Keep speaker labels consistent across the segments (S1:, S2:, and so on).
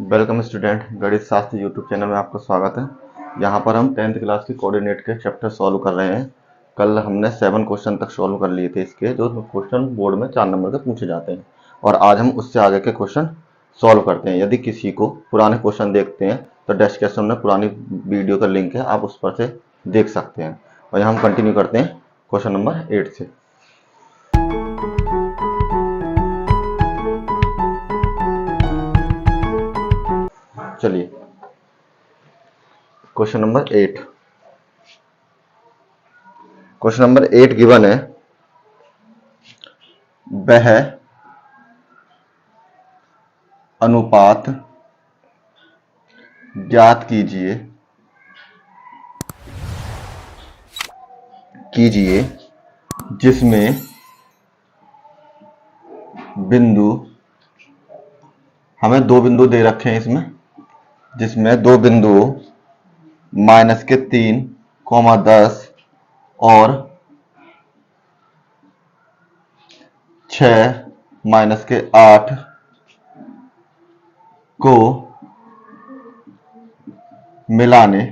S1: Welcome student, गणित शास्त्र YouTube channel में आपका स्वागत है। यहाँ पर हम 10th क्लास की कोऑर्डिनेट के चैप्टर सॉल्व कर रहे हैं। कल हमने 7 क्वेश्चन तक सॉल्व कर लिए थे इसके, जो क्वेश्चन बोर्ड में 4 नंबर के पूछे जाते हैं, और आज हम उससे आगे के क्वेश्चन सॉल्व करते हैं। यदि किसी को पुराने क्वेश्चन देखते हैं तो डिस्क्रिप्शन में पुरानी वीडियो का लिंक है, आप उस पर से देख सकते हैं। और यहाँ हम कंटिन्यू करते हैं क्वेश्चन नंबर 8 से। चलिए, question number 8। Question number 8 given है, वह अनुपात ज्ञात कीजिए जिसमें बिंदु, हमें 2 बिंदु दे रखे हैं इसमें, जिसमें 2 बिंदु -3, 10 और 6 -8 को मिलाने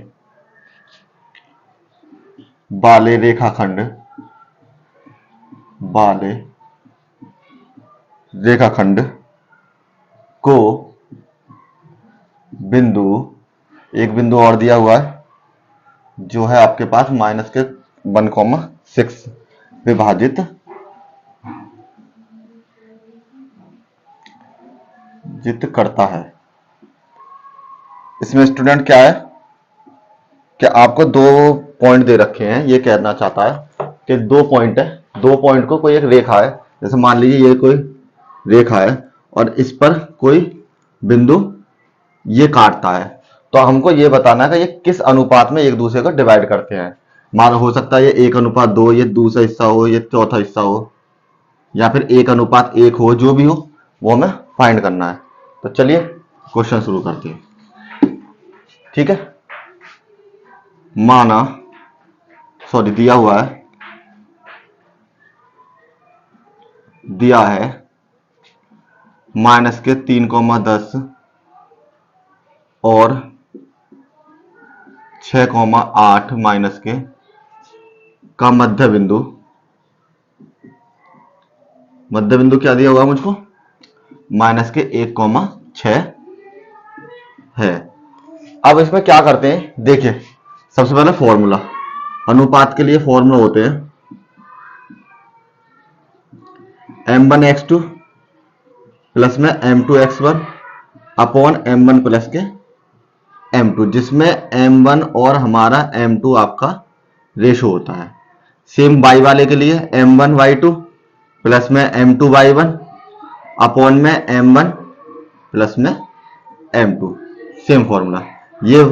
S1: वाले रेखाखंड को बिंदु, एक बिंदु और दिया हुआ है जो है आपके पास -1,6 विभाजित करता है। इसमें स्टूडेंट क्या है कि आपको 2 पॉइंट दे रखे हैं। ये कहना चाहता है कि 2 पॉइंट है, 2 पॉइंट को कोई एक रेखा है, जैसे मान लीजिए ये कोई रेखा है और इस पर कोई बिंदु ये काटता है, तो हमको ये बताना है कि ये किस अनुपात में एक दूसरे को डिवाइड करते हैं। मान हो सकता है ये 1:2, ये दूसरा हिस्सा हो, ये चौथा हिस्सा हो, या फिर 1:1 हो, जो भी हो वो हमें फाइंड करना है। तो चलिए क्वेश्चन शुरू करते हैं। ठीक है, दिया हुआ है, दिया है -3,10 और 6,8 माइनस के का मध्य बिंदु क्या दिया हुआ मुझको, -1,6 है। अब इसमें क्या करते हैं, देखिए सबसे पहले फॉर्मूला, अनुपात के लिए फॉर्मूला होते हैं m1x2 प्लस में m2x1 अपॉन m1 प्लस के m2, जिसमें m1 और हमारा m2 आपका रेशो होता है। सेम y वाले के लिए m1y2 प्लस में m2y1 अपॉन में m1 प्लस में m2, सेम फॉर्मूला। ये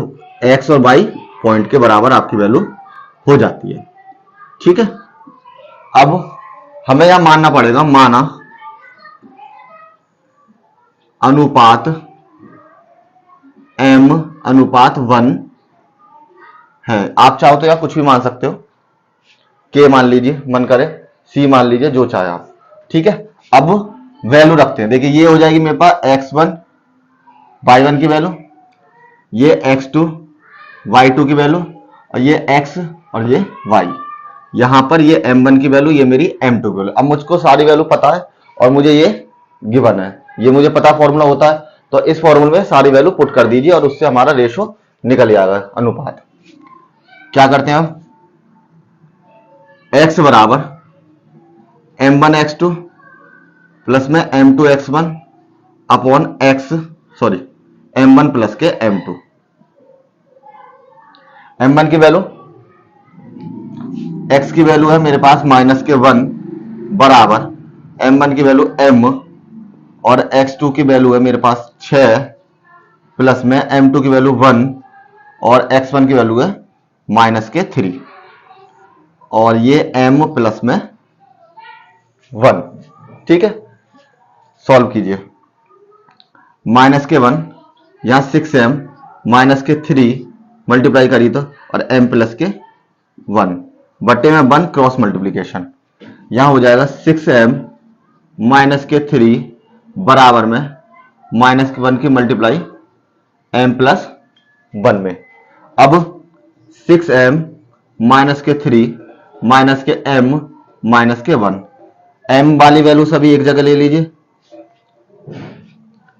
S1: x और y पॉइंट के बराबर आपकी वैल्यू हो जाती है। ठीक है, अब हमें यहां मानना पड़ेगा, माना अनुपात m/1 है। आप चाहो तो या कुछ भी मान सकते हो, k मान लीजिए, मन करे c मान लीजिए, जो चाहे आप। ठीक है, अब वैल्यू रखते हैं। देखिए ये हो जाएगी मेरे पास x1 y1 की वैल्यू, ये x2 y2 की वैल्यू, और ये x और ये y। यहां पर ये m1 की वैल्यू, ये मेरी m2 की वैल्यू। अब मुझको सारी वैल्यू पता है और मुझे ये गिवन है, ये मुझे पता फॉर्मूला होता है, तो इस फॉर्मूले में सारी वैल्यू पुट कर दीजिए और उससे हमारा रेशो निकल जाएगा, अनुपात। क्या करते हैं हम, x बराबर m1x2 प्लस में m2x1 अपॉन m1 प्लस के m2। m1 की वैल्यू, x की वैल्यू है मेरे पास -1 बराबर m1 की वैल्यू m और x2 की वैल्यू है मेरे पास 6 प्लस में m2 की वैल्यू 1 और x1 की वैल्यू है -3, और ये m प्लस में 1। ठीक है, सॉल्व कीजिए। -1 यहां 6m -3 मल्टीप्लाई करी तो, और m प्लस के 1 बटे में 1 क्रॉस मल्टीप्लीकेशन, यहां हो जाएगा 6m -3 बराबर में -1 की मल्टीप्लाई m प्लस 1 में। अब 6m माइनस के 3 माइनस के m माइनस के 1, m वाली वैल्यू सभी एक जगह ले लीजिए,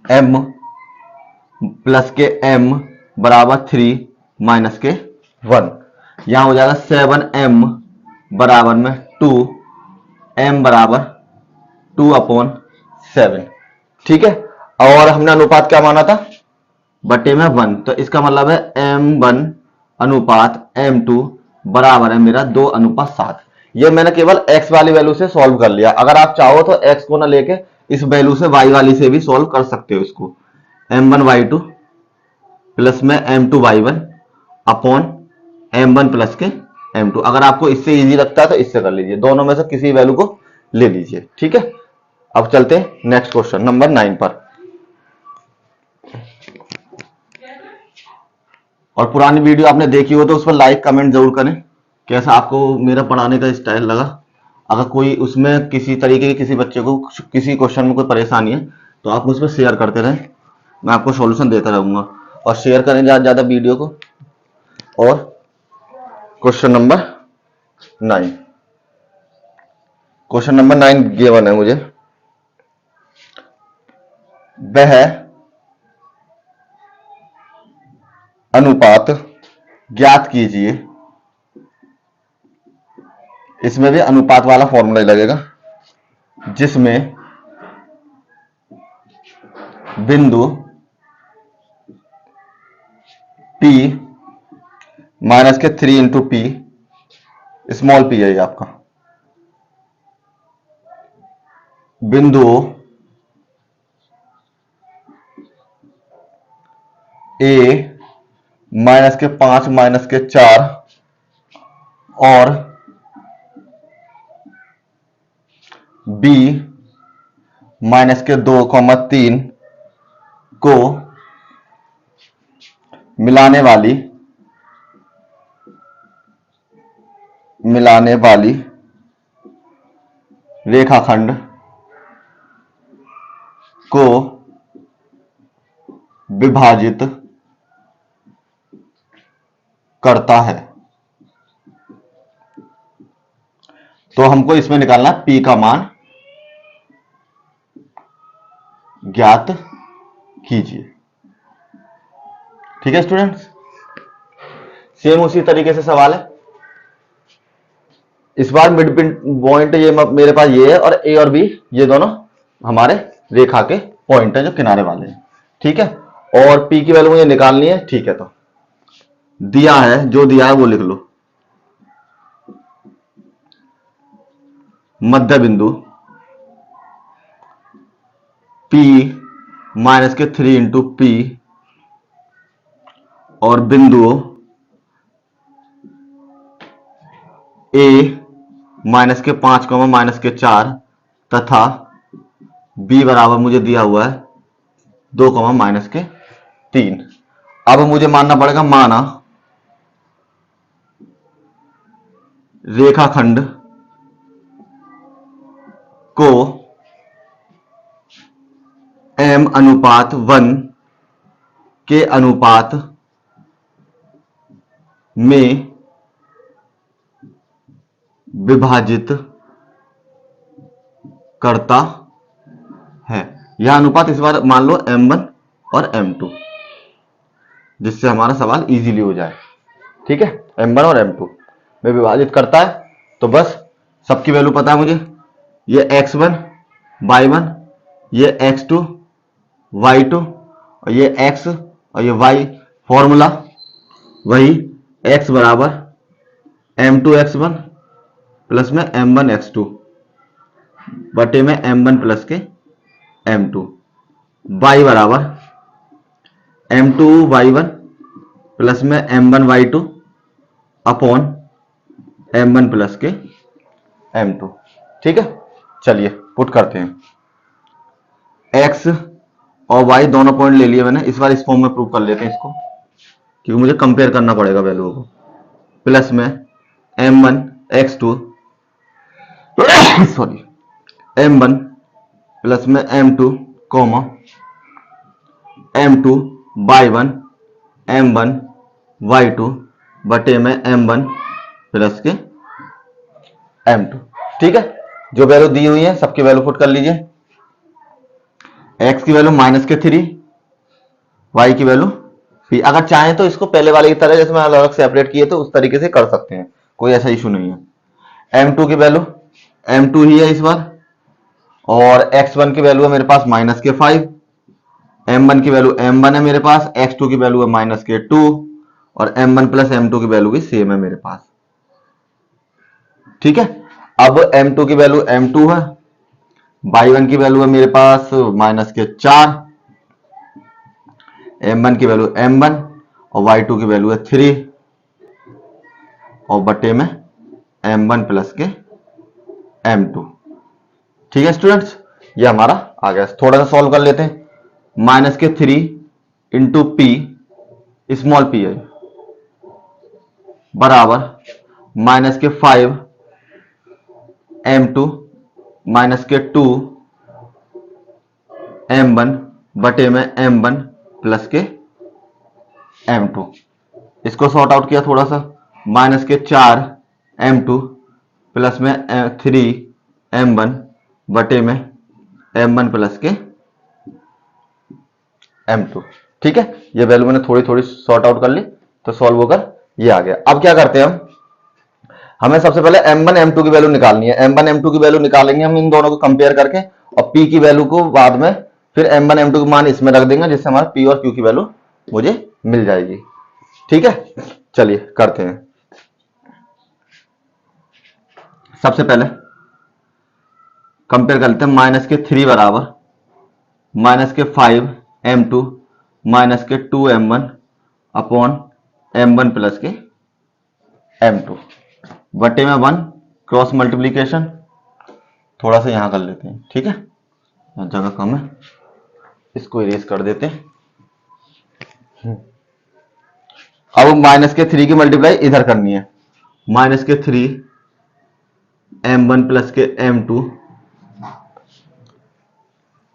S1: m प्लस के m बराबर 3 माइनस के 1, यहां हो जाएगा 7m बराबर में 2, m बराबर 2/7। ठीक है, और हमने अनुपात क्या माना था, बटे में 1, तो इसका मतलब है m1 अनुपात m2 बराबर है मेरा 2:7। ये मैंने केवल x वाली वैल्यू से सॉल्व कर लिया। अगर आप चाहो तो x को ना लेके इस वैल्यू से y वाली से भी सॉल्व कर सकते हो इसको। m1y2 प्लस में m2y1 अपॉन m1 प्लस के m2। अगर आपको इससे इजी लगता है तो इससे कर लीजिए, दोनों में से किसी वैल्यू को ले लीजिए। ठीक है, अब चलते हैं नेक्स्ट क्वेश्चन नंबर 9 पर। और पुरानी वीडियो आपने देखी हो तो उस पर लाइक कमेंट जरूर करें, कैसा आपको मेरा पढ़ाने का स्टाइल लगा। अगर कोई उसमें किसी तरीके की किसी बच्चे को किसी क्वेश्चन में कोई परेशानी है तो आप मुझ पर शेयर करते रहें, मैं आपको सॉल्यूशन देता रहूंगा। और शेयर करें ज़्यादा ज़्यादा वीडियो को। और question number 9, question number 9 given है मुझे, वह अनुपात ज्ञात कीजिए, इसमें भी अनुपात वाला फॉर्मूला लगेगा, जिसमें बिंदु P माइनस के 3 इंटू पी, स्मॉल p है ये आपका, बिंदु A माइनस के 5 माइनस के 4 और B माइनस के 2,3 को मिलाने वाली रेखाखंड को विभाजित करता है। तो हमको इसमें निकालना P का मान ज्ञात कीजिए। ठीक है स्टूडेंट्स, सेम उसी तरीके से सवाल है। इस बार मिड पॉइंट ये मेरे पास ये है, और ए और बी ये दोनों हमारे रेखा के पॉइंट हैं जो किनारे वाले हैं। ठीक है, और पी की वैल्यू मुझे निकालनी है। ठीक है, तो दिया है, जो दिया है वो लिख लो। मध्य बिंदु P माइनस के 3 इंटू पी और बिंदु A माइनस के 5 माइनस के 4 तथा B बराबर मुझे दिया हुआ है 2 माइनस के 3। अब मुझे मानना पड़ेगा, माना रेखाखंड को m/1 के अनुपात में विभाजित करता है। यह अनुपात इस बार मान लो m1 और m2, जिससे हमारा सवाल इजीली हो जाए। ठीक है, m1 और m2 में विभाजित करता है। तो बस सबकी वैल्यू पता है मुझे, ये x1 y1, ये x2 y2 और ये x और ये y। फॉर्मूला वही, x बराबर m2 x1 प्लस में m1 x2 बटे में m1 प्लस के m2, y बराबर m2 y1 प्लस में m1 y2 upon m1 plus के m2। ठीक है, चलिए पुट करते हैं। x और y दोनों पॉइंट ले लिए मैंने, इस बार इस फॉर्म में प्रूव कर लेते हैं इसको, क्योंकि मुझे कंपेयर करना पड़ेगा वैल्यू को। प्लस में m1 x2 sorry m1 plus में m2 m2 y1 m1 y2 बटे में m1 प्लस के m2। ठीक है, जो वैल्यू दी हुई है सबकी वैल्यू पुट कर लीजिए। x की वैल्यू -3, y की वैल्यू p। अगर चाहें तो इसको पहले वाले की तरह जैसे मैं अलग अलग सेपरेट किए थे उस तरीके से कर सकते हैं, कोई ऐसा इशू नहीं है। m2 की वैल्यू m2 ही है इस बार, और x1 की वैल्यू है मेरे पास -5, m1 की वैल्यू m1 है मेरे पास, x2 की वैल्यू है -2 और m1 प्लस m2 की वैल्यू भी सेम है मेरे पास। ठीक है, अब m2 की वैल्यू m2 है, y1 की वैल्यू है मेरे पास -4, m1 की वैल्यू m1 और y2 की वैल्यू है 3 और बटे में m1 प्लस के m2। ठीक है स्टूडेंट्स, ये हमारा आ गया। थोड़ा सा सॉल्व कर लेते हैं। -3 इंटू पी, स्मॉल पी है, बराबर -5 m2 -2 m1 बटे में m1 प्लस के m2। इसको सॉर्ट आउट किया थोड़ा सा, -4 m2 प्लस में 3 m1 बटे में m1 प्लस के m2। ठीक है, ये वैल्यू मैंने थोड़ी थोड़ी सॉर्ट आउट कर ली तो सॉल्व होकर ये आ गया। अब क्या करते हैं हमें सबसे पहले m1 m2 की वैल्यू निकालनी है। m1 m2 की वैल्यू निकालेंगे हम इन दोनों को कंपेयर करके, और p की वैल्यू को बाद में फिर m1 m2 का मान इसमें रख देंगे, जिससे हमारा p और q की वैल्यू मुझे मिल जाएगी। ठीक है, चलिए करते हैं। सबसे पहले कंपेयर कर लेते हैं। -3 बराबर -5 m2 -2 m1 upon m1 plus के m2 बटे में 1, क्रॉस मल्टीप्लीकेशन थोड़ा सा यहां कर लेते हैं। ठीक है, जगह कम है, इसको इरेज कर देते हैं। अब -3 की मल्टीप्लाई इधर करनी है। -3 m1 प्लस के m2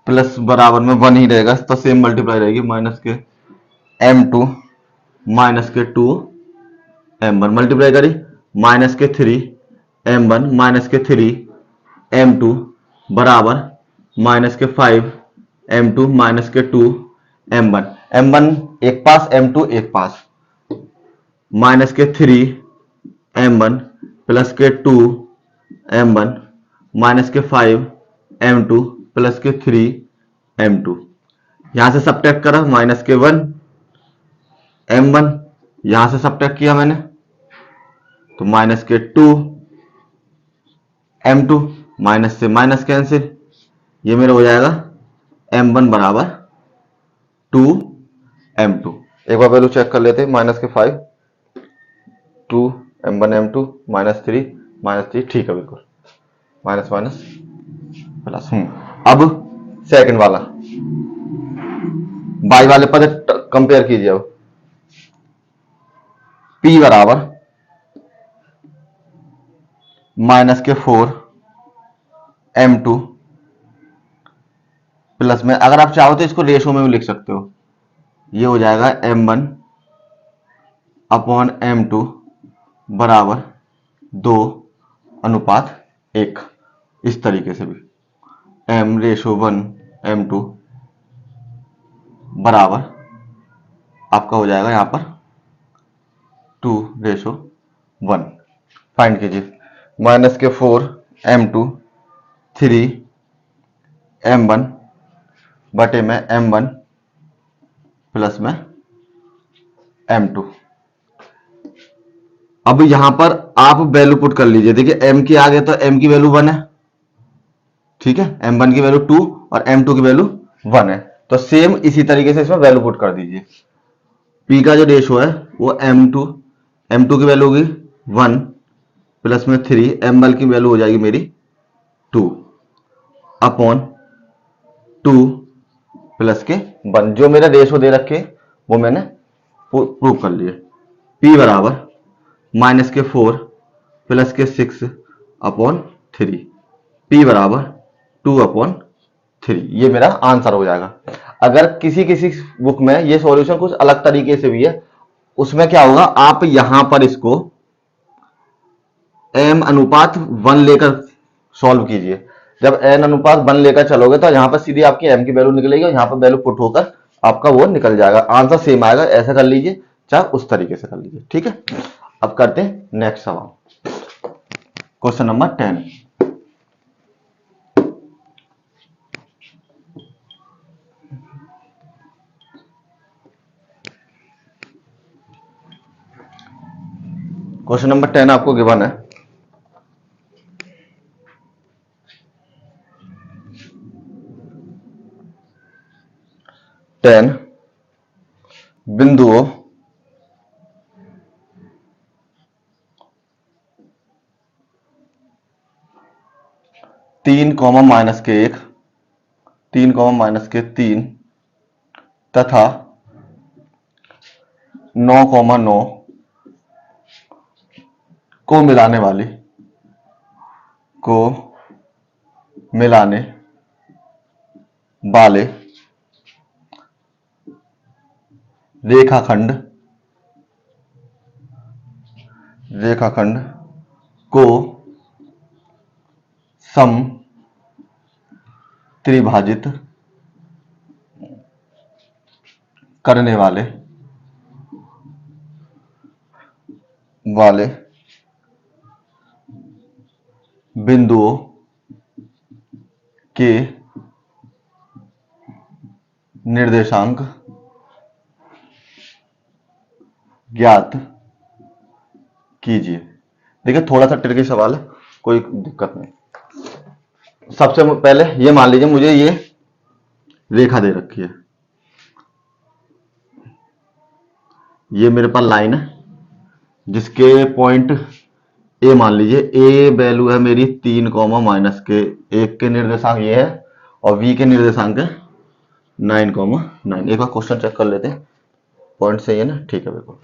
S1: प्लस बराबर में 1 ही रहेगा, तो सेम मल्टीप्लाई रहेगी, -m2 -2 m1 मल्टीप्लाई करी, -3 m1 -3 m2 बराबर -5 m2 -2 m1। m1 एक पास, m2 एक पास, -3 m1 प्लस के 2 m1 -5 m2 प्लस के 3 m2। यहां से सब्ट्रैक्ट करा, -1 m1, यहां से सब्ट्रैक्ट किया मैंने तो -2 m2, माइनस से माइनस कैंसिल, ये मेरा हो जाएगा m1 बराबर 2 m2। एक बार वैल्यू चेक कर लेते हैं। -5 2 m1 m2 -3 ठीक है, बिल्कुल माइनस माइनस प्लस। अब सेकंड वाला बाई वाले पद कंपेयर कीजिए। अब p बराबर -4 m2 प्लस में, अगर आप चाहो तो इसको रेशो में भी लिख सकते हो, ये हो जाएगा m1 अपॉन m2 बराबर 2:1। इस तरीके से भी m/1 m2 बराबर आपका हो जाएगा यहां पर 2:1। फाइंड कीजिए। -4 m2 3 m1 बटे में m1 प्लस में m2। अब यहां पर आप वैल्यू पुट कर लीजिए। देखिए m के आगे तो m की वैल्यू 1 है, ठीक है, m1 की वैल्यू 2 और m2 की वैल्यू 1 है, तो सेम इसी तरीके से इसमें वैल्यू पुट कर दीजिए। p का जो रेशो है वो m2 की वैल्यू होगी 1 प्लस में 3, m1 की वैल्यू हो जाएगी मेरी 2 अपॉन 2 प्लस के 1। जो मेरा रेशो दे रखे वो मैंने प्रूव कर लिए। p बराबर -4 प्लस के 6 अपॉन 3, p बराबर 2/3। ये मेरा आंसर हो जाएगा। अगर किसी किसी बुक में ये सॉल्यूशन कुछ अलग तरीके से भी है, उसमें क्या होगा, आप यहां पर इसको m अनुपात 1 लेकर सॉल्व कीजिए। जब n अनुपात 1 लेकर चलोगे तो यहां पर सीधी आपकी m की वैल्यू निकलेगी और यहां पर वैल्यू पुट होकर आपका वो निकल जाएगा, आंसर सेम आएगा। ऐसा कर लीजिए चाहे उस तरीके से कर लीजिए, ठीक है। अब करते हैं नेक्स्ट सवाल, क्वेश्चन नंबर 10। क्वेश्चन नंबर 10 आपको गिवन है, बिंदुओं तीन कॉमा माइनस के एक, 3 कॉमा माइनस के 3 तथा 9,9 को मिलाने वाले रेखाखंड को सम त्रिभाजित करने वाले बिंदुओं के निर्देशांक ज्ञात कीजिए। देखिए थोड़ा सा ट्रिकी सवाल है, कोई दिक्कत नहीं। सबसे पहले ये मान लीजिए मुझे ये रेखा दे रखी है, ये मेरे पास लाइन है जिसके पॉइंट ए मान लीजिए, ए वैल्यू है मेरी 3 कॉमा माइनस के 1 के निर्देशांक ये है और बी के निर्देशांक है 9 कॉमा 9। एक बार क्वेश्चन चेक कर लेते हैं, पॉइंट सही है ना, ठीक है बिल्कुल।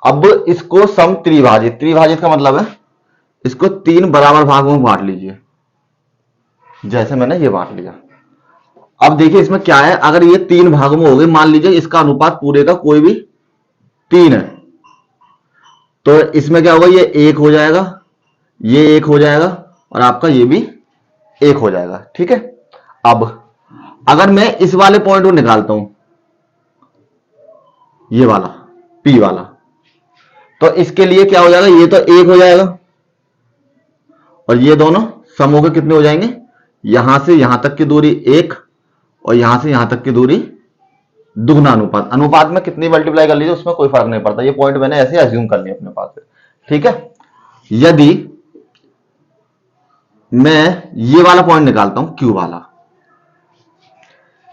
S1: अब इसको सम त्रिभाजित, त्रिभाजित का मतलब है इसको 3 बराबर भागों में बांट लीजिए, जैसे मैंने ये बांट लिया। अब देखिए इसमें क्या है, अगर ये 3 भागों में हो गए, मान लीजिए इसका अनुपात पूरे का कोई भी 3 है, तो इसमें क्या होगा, ये 1 हो जाएगा, ये 1 हो जाएगा और आपका ये भी 1 हो जाएगा, ठीक है। अब अगर मैं इस वाले पॉइंट को निकालता हूं, ये वाला P वाला, तो इसके लिए क्या हो जाएगा, ये तो 1 हो जाएगा और ये दोनों सम होकर कितने हो जाएंगे, यहां से यहां तक की दूरी 1 और यहां से यहां तक की दूरी दुगना अनुपात। अनुपात में कितनी मल्टीप्लाई कर लीजिए उसमें कोई फर्क नहीं पड़ता, ये पॉइंट मैंने ऐसे अज्यूम कर लिया अपने पास से, ठीक है। यदि मैं ये वाला पॉइंट निकालता हूं Q वाला,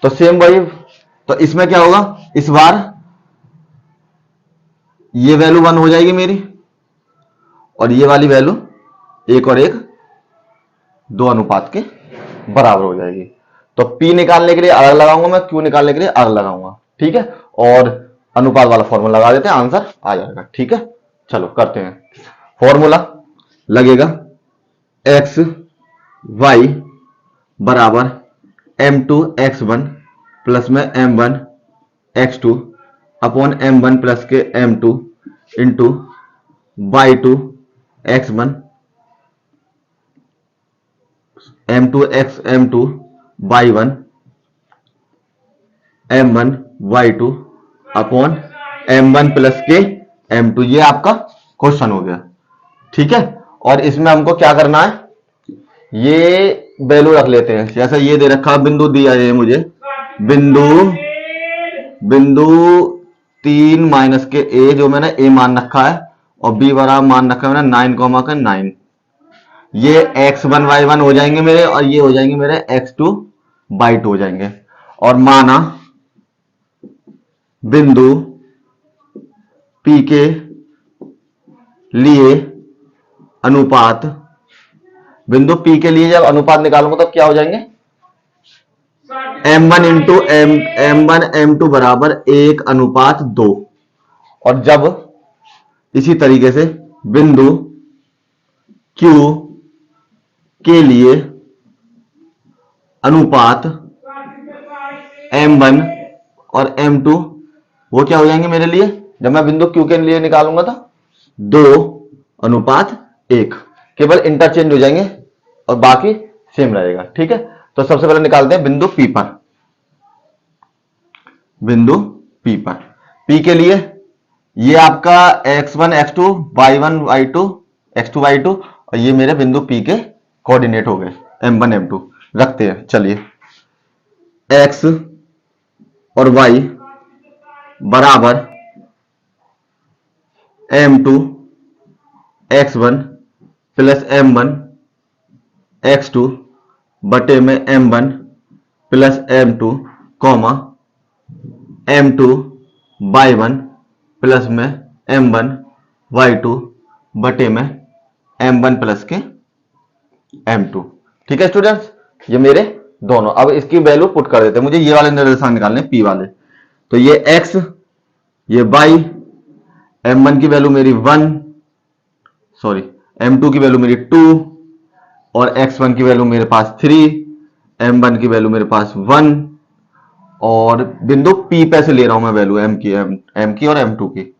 S1: तो सेम वही, तो इसमें क्या होगा, इस बार ये वैल्यू 1 हो जाएगी मेरी और ये वाली वैल्यू 1 और 1 2 अनुपात के बराबर हो जाएगी। तो P निकालने के लिए अलग लगाऊंगा मैं, Q निकालने के लिए अलग लगाऊंगा, ठीक है। और अनुपात वाला फॉर्मूला लगा देते हैं, आंसर आ जाएगा, ठीक है। चलो करते हैं, फॉर्मूला लगेगा x y बराबर m2 x1 प्लस में m1 x2 upon m1 plus के m2 into y2 x1 m2 x m2 y1 m1 y2 upon m1 plus के m2। ये आपका क्वेश्चन हो गया, ठीक है। और इसमें हमको क्या करना है, ये वैल्यू रख लेते हैं, जैसा ये दे रखा बिंदु दिया है मुझे, बिंदु 3 माइनस के ए जो मैंने ए मान रखा है और बी बराबर मान रखा है मैंने 9 कॉमा का 9, ये x1 y1 हो जाएंगे मेरे और ये हो जाएंगे मेरे x2 y2 हो जाएंगे। और माना बिंदु P के लिए अनुपात, बिंदु P के लिए जब अनुपात निकालूंगा तो क्या हो जाएंगे, m1 इंटू m1 m2 बराबर 1 अनुपात 2। और जब इसी तरीके से बिंदु Q के लिए अनुपात M1 और M2 वो क्या हो जाएंगे मेरे लिए, जब मैं बिंदु Q के लिए निकालूंगा तो 2:1, केवल इंटरचेंज हो जाएंगे और बाकी सेम रहेगा। ठीक है, तो सबसे पहले निकालते हैं बिंदु P पर। बिंदु P पर, P के लिए ये आपका x1 x2 y1 y2 x2 y2 और ये मेरे बिंदु P के कोऑर्डिनेट हो गए m1 m2। रखते हैं, चलिए x और y बराबर m2 x1 plus m1 x2 बटे में m1 plus m2 comma m2 y1 plus में m1 y2 बटे में m1 प्लस के m2। ठीक है स्टूडेंट्स, ये मेरे दोनों, अब इसकी वैल्यू पुट कर देते हैं। मुझे ये वाले निर्देशांक निकालने P वाले, तो ये x, ये y, m1 की वैल्यू मेरी 1, सॉरी m2 की वैल्यू मेरी 2 और x1 की वैल्यू मेरे पास 3, m1 की वैल्यू मेरे पास 1 और बिंदु P पे से ले रहा हूं मैं वैल्यू m की और m2 की।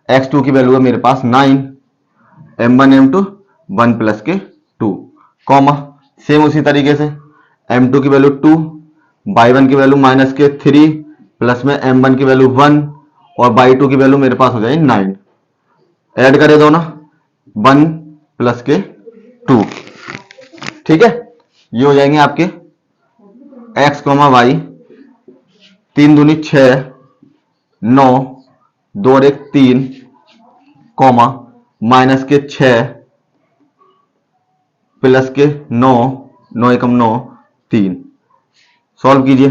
S1: x2 की वैल्यू है मेरे पास 9, m1 m2 1 प्लस के 2 कॉमा सेम उसी तरीके से m2 की वैल्यू 2, y1 की वैल्यू माइनस के 3 प्लस में m1 की वैल्यू 1 और y2 की वैल्यू मेरे पास हो जाएगी 9। ऐड करें दोनों, 1 प्लस के 2। ठीक है, ये हो जाएंगे आपके x, y 3 दूनी 6 9 2 और 1 3 कॉमा माइनस के 6 प्लस के 9 9 एकम 9 3। सॉल्व कीजिए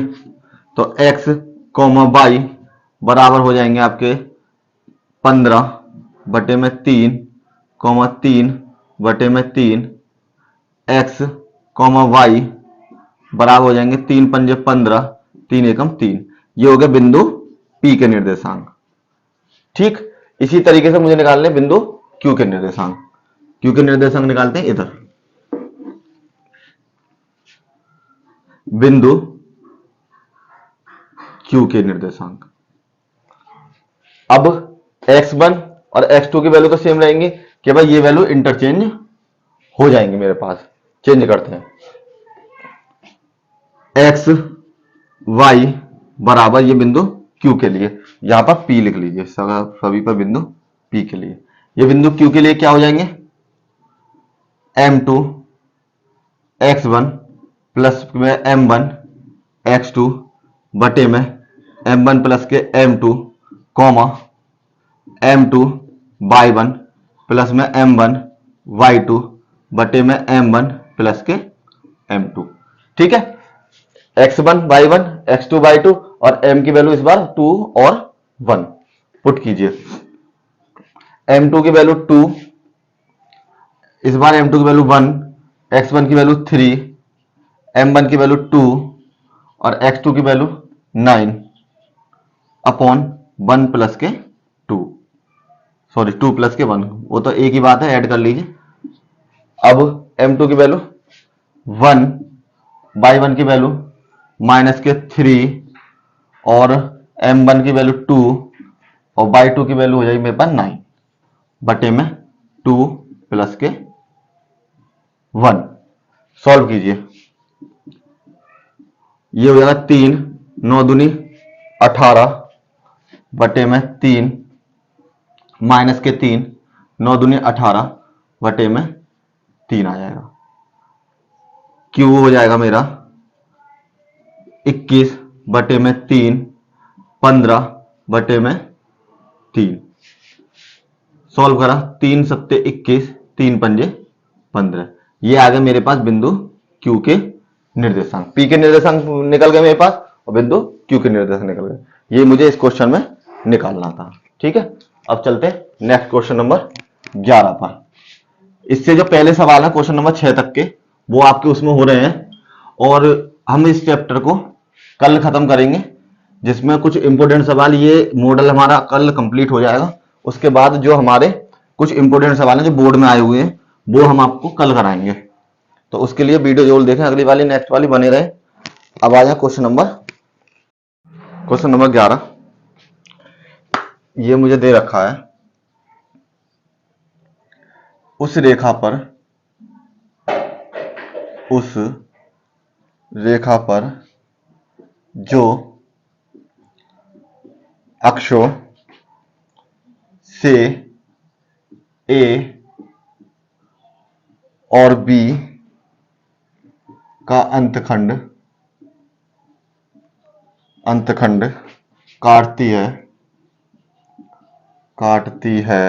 S1: तो x, y बराबर हो जाएंगे आपके 15 बटे में 3 3 बटे में 3, x, y बराबर हो जाएंगे 3 पंजे 15 3 एकम 3। ये हो गया बिंदु P के निर्देशांक। ठीक, इसी तरीके से मुझे निकालने बिंदु Q के निर्देशांक। Q के निर्देशांक निकालते हैं इधर, बिंदु Q के निर्देशांक। अब x1 और x2 की वैल्यू तो सेम रहेंगी, केवल ये वैल्यू इंटरचेंज हो जाएंगे मेरे पास। चेंज करते हैं, x y बराबर ये बिंदु Q के लिए, यहां पर P लिख लीजिए सभी पर बिंदु P के लिए। ये बिंदु Q के लिए क्या हो जाएंगे, m2 x1 प्लस में m1 x2 बटे में m1 प्लस के m2 comma m2 y1 plus में m1 y2 बटे में m1 प्लस के m2। ठीक है, x1 y1 x2 y2 और m की वैल्यू इस बार 2 और 1 पुट कीजिए। m2 की वैल्यू 2, इस बार m2 की वैल्यू 1, x1 की वैल्यू 3, m1 की वैल्यू 2 और x2 की वैल्यू 9 अपॉन 1 प्लस के 2, सॉरी 2 प्लस के 1, वो तो एक ही बात है, ऐड कर लीजिए। अब m2 की वैल्यू 1, y1 की वैल्यू माइनस के 3 और m1 की वैल्यू 2 और y2 की वैल्यू हो जाएगी मेरे पास 9 बटे में 2 प्लस के 1। सॉल्व कीजिए, ये हो जाएगा 3 9 दूनी 18 बटे में 3 माइनस के 3 9 दूनी 18 बटे में 3 आ जाएगा। Q हो जाएगा मेरा 21 बटे में 3 15 बटे में 3। सॉल्व करा, 3 सत्ते 21 3 पंजे 15। ये आ गया मेरे पास बिंदु Q के निर्देशांक। P के निर्देशांक निकल गए मेरे पास और बिंदु Q के निर्देशांक निकल गए। ये मुझे इस क्वेश्चन में निकालना था। ठीक है, अब चलते हैं नेक्स्ट क्वेश्चन नंबर 11 पर। इससे जो पहले सवाल है क्वेश्चन नंबर 6 तक के, वो आपके उसमें हो रहे हैं और हम इस चैप्टर को कल खत्म करेंगे, जिसमें कुछ इंपोर्टेंट सवाल, ये मॉडल हमारा कल कंप्लीट हो जाएगा। उसके बाद जो हमारे कुछ इंपोर्टेंट सवाल हैं जो बोर्ड में आए हुए हैं, वो हम आपको कल कराएंगे। तो उसके लिए वीडियो जरूर देखें, अगली वाली नेक्स्ट वाली बने रहे। अब आ जाए क्वेश्चन नंबर क्वेश्चन नंबर 11, ये मुझे दे रखा है, उस रेखा पर जो अक्षों से ए और बी का अंतखंड काटती है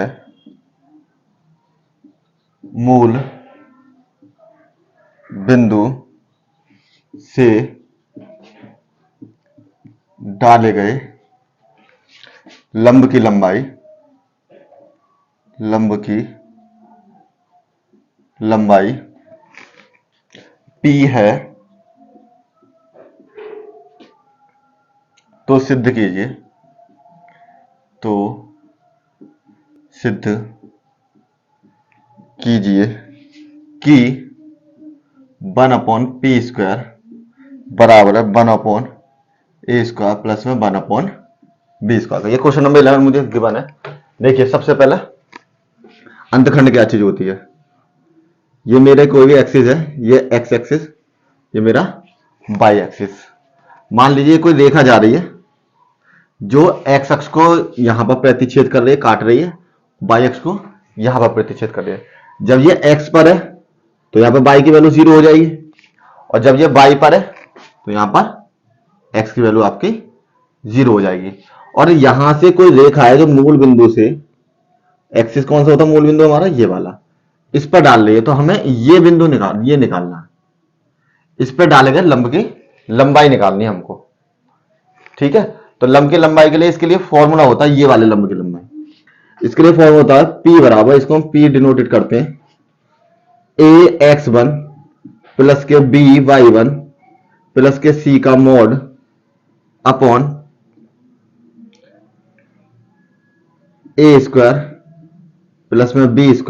S1: मूल बिंदु से डाले गए लंब की लंबाई p है, तो सिद्ध कीजिए कि 1/p² बराबर है 1/a² प्लस में 1/b²। ये क्वेश्चन नंबर 11 मुझे गिवन है। देखिए सबसे पहले अंतखंड क्या चीज होती है। ये मेरे कोई भी एक्सिस है, ये एक्स एक्सिस, ये मेरा वाई एक्सिस। मान लीजिए कोई रेखा जा रही है जो एक्स अक्ष को यहां पर प्रतिच्छेद कर रही है, काट रही है, वाई अक्ष को यहां पर प्रतिच्छेद कर रही है। जब ये एक्स पर है तो यहां पर वाई की वैल्यू 0 हो जाएगी, और जब ये वाई पर है तो यहां पर एक्स की वैल्यू आपकी 0 हो जाएगी। और यहां से कोई रेखा है जो मूल बिंदु से, एक्सिस कौन सा होता है मूल बिंदु हमारा, ये वाला, इस पर डाल रही है, तो हमें ये बिंदु निकालना है। इस पर डाले गए लंब की लंबाई निकालनी है हमको। ठीक है, तो लंब की लंबाई के लिए इसके लिए फॉर्मूला होता है, ये वाले लंब की लंबाई, इसके लिए फॉर्मूला होता है P बराबर, इसको हम P डिनोटेड करते हैं, ax1 प्लस के by1 प्लस के c का मॉड अपॉन a² प्लस में b²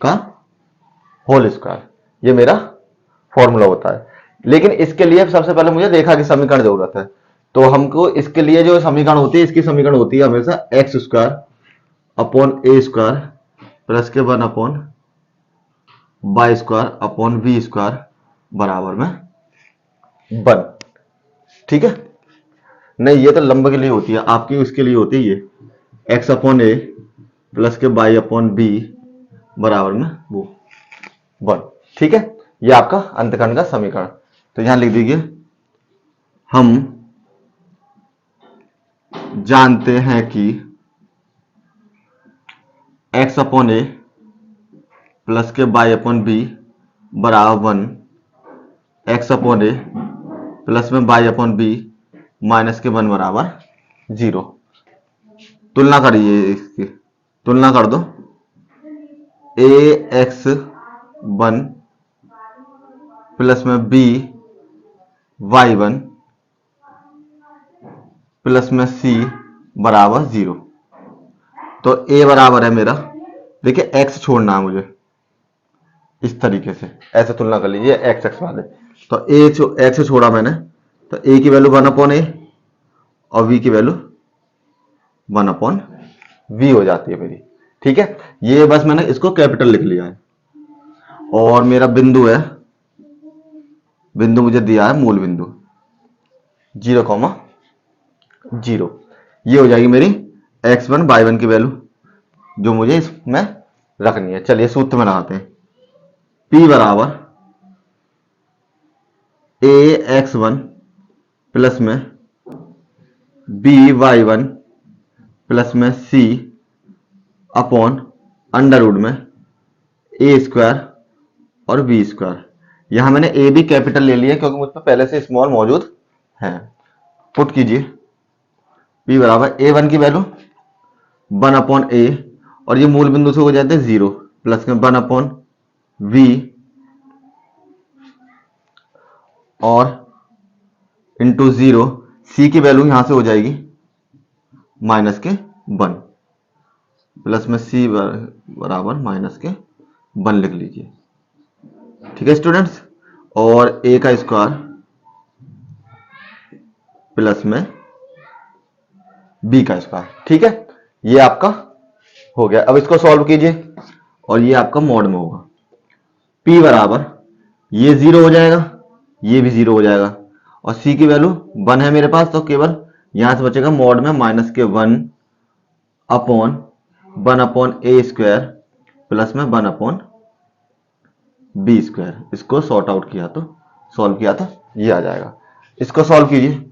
S1: का होल स्क्वायर। ये मेरा फॉर्मूला होता है। लेकिन इसके लिए सबसे पहले मुझे रेखा की समीकरण जरूरत है, तो हमको इसके लिए जो समीकरण होती है, इसकी समीकरण होती है हमेशा x² अपॉन a² प्लस के 1/y² अपॉन b² बराबर में 1। ठीक है, नहीं ये तो लंब के लिए होती है, आपकी उसके लिए होती है ये x अपॉन a प्लस के y अपॉन b बराबर में वो 1। ठीक है, ये आपका अंतखंड का समीकरण। तो यहां लिख दीजिए, हम जानते हैं कि x अपॉन a प्लस के y अपॉन b बराबर 1, x अपॉन a प्लस में y अपॉन b माइनस के 1 बराबर 0। तुलना करिए, इसकी तुलना कर दो, ax1 प्लस में by1 प्लस में c बराबर 0। तो a बराबर है मेरा, देखिए x छोड़ना है मुझे, इस तरीके से ऐसे तुलना कर लीजिए x x वाले। तो x छोड़ा मैंने, तो a की वैल्यू 1/a और v की वैल्यू 1/v हो जाती है मेरी। ठीक है, ये बस मैंने इसको कैपिटल लिख लिया है। और मेरा बिंदु है, बिंदु मुझे दिया है मूल बिंदु 0,0। ये हो जाएगी मेरी x1 y1 की वैल्यू जो मुझे इसमें रखनी है। चलिए सूत्र में लगाते हैं, P बराबर ax1 प्लस में by1 प्लस में c अपॉन अंडर रूट में a² और b²। यहां मैंने a भी कैपिटल ले लिया क्योंकि मुझ पर पहले से स्मॉल मौजूद है। पुट कीजिए, p बराबर a1 की वैल्यू 1/a और ये मूल बिंदु से हो जाते हैं 0 प्लस में 1/v और इंटू 0, c की वैल्यू यहां से हो जाएगी माइनस के 1 प्लस में c बराबर माइनस के 1 लिख लीजिए। ठीक है स्टूडेंट्स, और a का स्क्वायर प्लस में बी का स्क्वायर। ठीक है, ये आपका हो गया। अब इसको सॉल्व कीजिए और ये आपका मॉड में होगा। P बराबर ये 0 हो जाएगा, ये भी 0 हो जाएगा, और C की वैल्यू 1 है मेरे पास, तो केवल यहां से बचेगा मॉड में माइनस के 1 अपॉन ए स्क्वायर प्लस में 1 अपॉन बी स्क्वायर। इसको सॉर्ट आउट किया तो सॉल्व किया तो ये आ जाएगा। इसको सॉल्व कीजिए,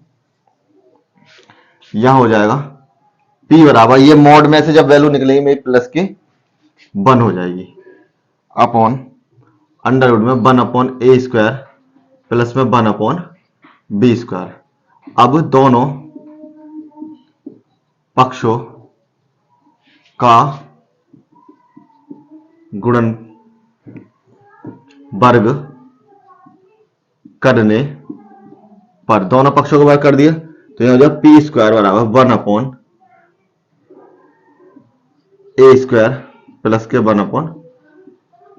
S1: यहां हो जाएगा P बराबर ये मॉड में से जब वैल्यू निकलेगी मेरी प्लस की 1 हो जाएगी अपॉन अंडर रूट में 1 अपॉन ए स्क्वायर प्लस में 1 अपॉन बी स्क्वायर। अब दोनों पक्षों का गुणन वर्ग करने पर, दोनों पक्षों को वर्ग कर दिया तो यहां हो जाएगा पी स्क्वायर बराबर 1 अपॉन ए स्क्वायर प्लस के 1 अपॉन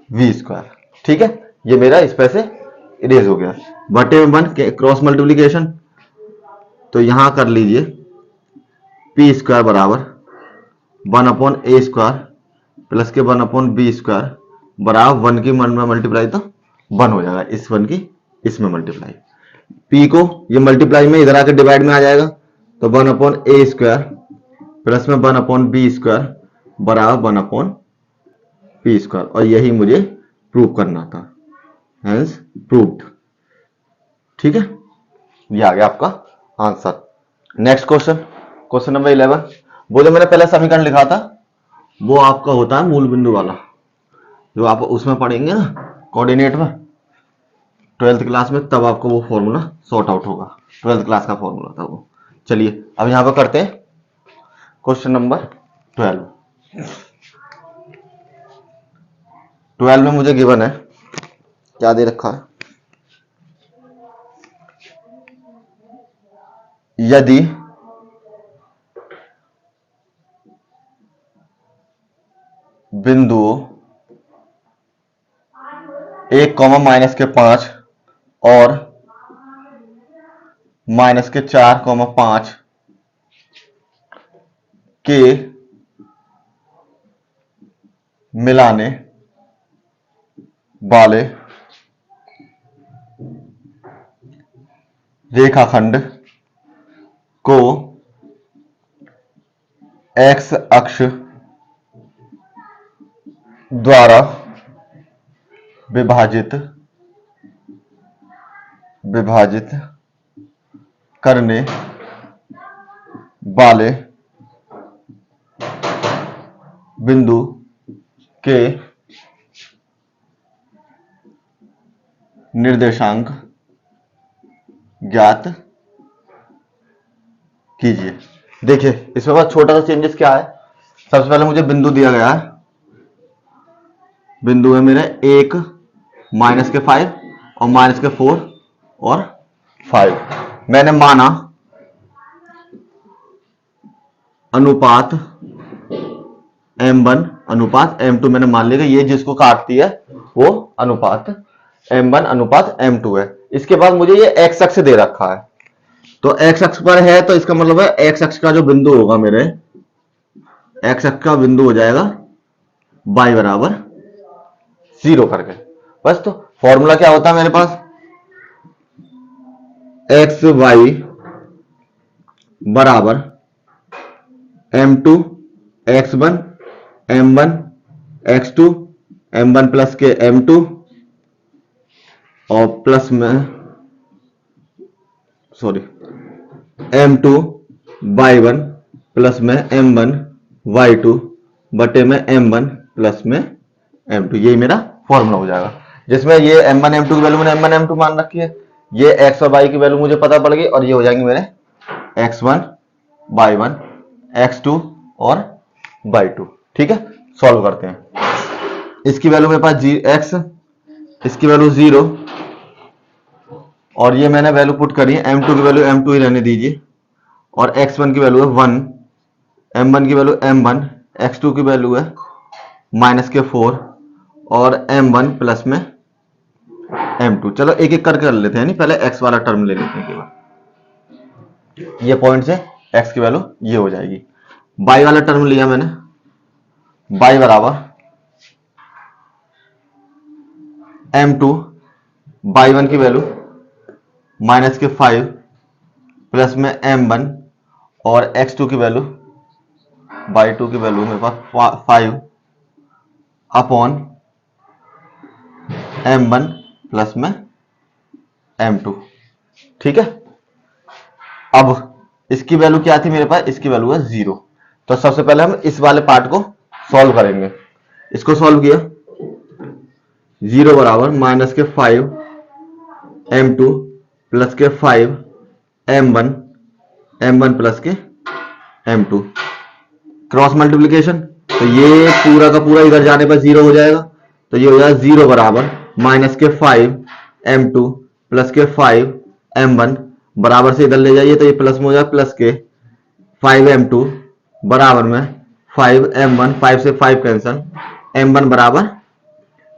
S1: वी स्क्वायर। ठीक है, ये मेरा इस पे से इरेज हो गया। बटे में 1 क्रॉस मल्टीप्लीकेशन, तो यहां कर लीजिए पी स्क्वायर बराबर 1 अपॉन ए स्क्वायर प्लस के 1 अपॉन बी स्क्वायर बराबर 1 की 1 में मल्टीप्लाई तो 1 हो जाएगा, इस 1 की इसमें मल्टीप्लाई। पी को ये मल्टीप्लाई में इधर आकर डिवाइड में आ जाएगा, तो 1 अपॉन ए स्क्वायर प्लस में 1 अपॉन बी स्क्वायर बराबर 1 अपॉन पी स्क्वायर, और यही मुझे प्रूव करना था, हेंस प्रूव्ड। ठीक है, ये आ गया आपका answer. Next question, question number 11। वो जो मैंने पहले समीकरण लिखा था वो आपका होता है मूल बिंदु वाला, जो आप उसमें पढ़ेंगे ना कोऑर्डिनेट में 12th क्लास में, तब आपको वो फॉर्मूला सॉर्ट आउट होगा। 12th क्लास का फॉर्मूला था वो। चलिए अब यहां पर करते हैं क्वेश्चन नंबर 12। 12 में मुझे गिवन है, क्या दे रखा है, यदि बिंदुओं 1, माइनस के 5 और माइनस के 4, 5 के मिलाने वाले रेखाखंड को एक्स अक्ष द्वारा विभाजित करने वाले बिंदु के निर्देशांक ज्ञात कीजिए। देखिए इसमें बस छोटा सा चेंजेस क्या है, सबसे पहले मुझे बिंदु दिया गया है, बिंदु है मेरे 1, माइनस के 5 और माइनस के 4 और 5। मैंने माना अनुपात m1 अनुपात m2, मैंने मान लिया ये जिसको काटती है वो अनुपात m1 अनुपात m2 है। इसके बाद मुझे ये x अक्ष दे रखा है, तो x अक्ष पर है तो इसका मतलब है x अक्ष का जो बिंदु होगा मेरे, x अक्ष का बिंदु हो जाएगा y बराबर 0 करके। बस, तो फॉर्मूला क्या होता है मेरे पास, एक्स वाई बराबर m2 x1 m1 x2 m1 plus के m2 और प्लस में m2 y1 प्लस में m1 y2 बटे में m1 प्लस में m2। यही मेरा फॉर्मूला हो जाएगा, जिसमें ये m1 m2 की वैल्यू मैंने m1 m2 मान रखी है, ये x और y की वैल्यू मुझे पता पड़ गई, और ये हो जाएंगे मेरे x1 y1 x2 और y2। ठीक है, सॉल्व करते हैं। इसकी वैल्यू मेरे पास x, इसकी वैल्यू 0, और ये मैंने वैल्यू पुट करी है, m2 की वैल्यू m2 ही रहने दीजिए, और x1 की वैल्यू है 1, m1 की वैल्यू m1, x2 की वैल्यू है माइनस के 4 और m1 प्लस में m2। चलो एक एक करके कर लेते हैं, नहीं पहले x वाला टर्म ले लेते हैं केवल, ये पॉइंट से x की वैल्यू ये हो जाएगी। y वाला टर्म लिया मैंने, y बराबर m2, y1 की वैल्यू माइनस के 5 प्लस में m1 और x2 की वैल्यू y2 की वैल्यू मेरे पास 5 अपॉन m1 प्लस में m2। ठीक है, अब इसकी वैल्यू क्या थी मेरे पास, इसकी वैल्यू है 0। तो सबसे पहले हम इस वाले पार्ट को सॉल्व करेंगे। इसको सॉल्व किया, 0 बराबर माइनस के 5 m2 प्लस के 5 m1 प्लस के m2, क्रॉस मल्टीप्लीकेशन, तो ये पूरा का पूरा इधर जाने पर 0 हो जाएगा। तो ये हो जाएगा 0 बराबर माइनस के 5 m2 प्लस के 5 m1 बराबर से इधर ले जाइए तो ये प्लस में हो जाएगा, प्लस के 5 m2 बराबर में 5 m1, 5 से 5 कैंसल, m1 बराबर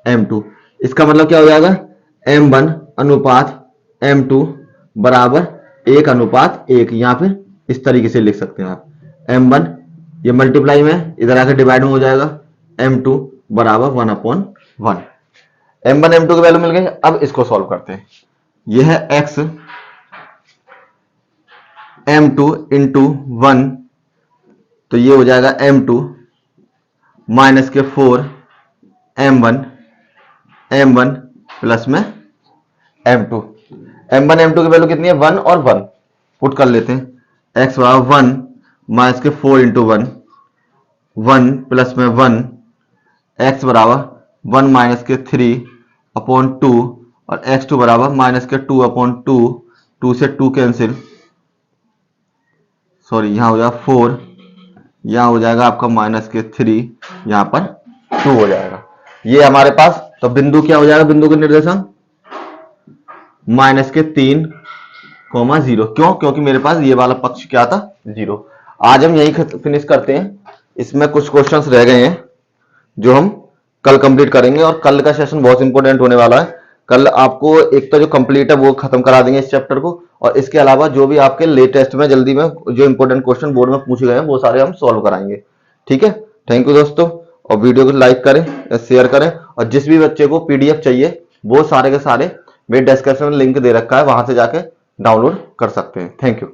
S1: m2। इसका मतलब क्या हो जाएगा, m1 अनुपात m2 बराबर 1 अनुपात 1। यहाँ पे इस तरीके से लिख सकते हैं आप, m1 ये मल्टीप्लाई में इधर आकर डिवाइड में हो जाएगा, m2 बराबर 1/1। m1 m2 की वैल्यू मिल गई। अब इसको सॉल्व करते हैं। यह है x m2 इंटू 1, तो ये हो जाएगा m2 माइनस के 4 m1 प्लस में m2। m2 की वैल्यू कितनी है, 1 और 1 पुट कर लेते हैं। x बराबर 1 माइनस के 4 इंटू 1 प्लस में 1, x बराबर 1 माइनस के 3 अपॉन 2 और x2 बराबर माइनस के 2 अपॉन 2, 2 से 2 कैंसिल, सॉरी यहाँ हो जाएगा 4, यहाँ हो जाएगा आपका माइनस के 3, यहाँ पर 2 हो जाएगा। ये हमारे पास, तो बिंदु क्या हो जाएगा, बिंदु के निर्देशांक माइनस के 3, 0। क्यों, क्योंकि मेरे पास ये वाला पक्ष क्या था, 0। आज हम यही फिनिश करते हैं। इसमें कुछ क्वेश्चंस रह गए हैं जो हम कल कंप्लीट करेंगे, और कल का सेशन बहुत इंपॉर्टेंट होने वाला है। कल आपको एक तो जो कंप्लीट है वो खत्म करा देंगे इस चैप्टर को, और इसके अलावा जो भी आपके लेटेस्ट में जल्दी में जो इंपॉर्टेंट क्वेश्चन बोर्ड में पूछे गए हैं वो सारे हम सॉल्व कराएंगे। ठीक है, थैंक यू दोस्तों, और वीडियो को लाइक करें, शेयर करें, और जिस भी बच्चे को पीडीएफ चाहिए वो सारे के सारे मेरे डिस्क्रिप्शन में लिंक दे रखा है, वहां से जाके डाउनलोड कर सकते हैं। Thank you.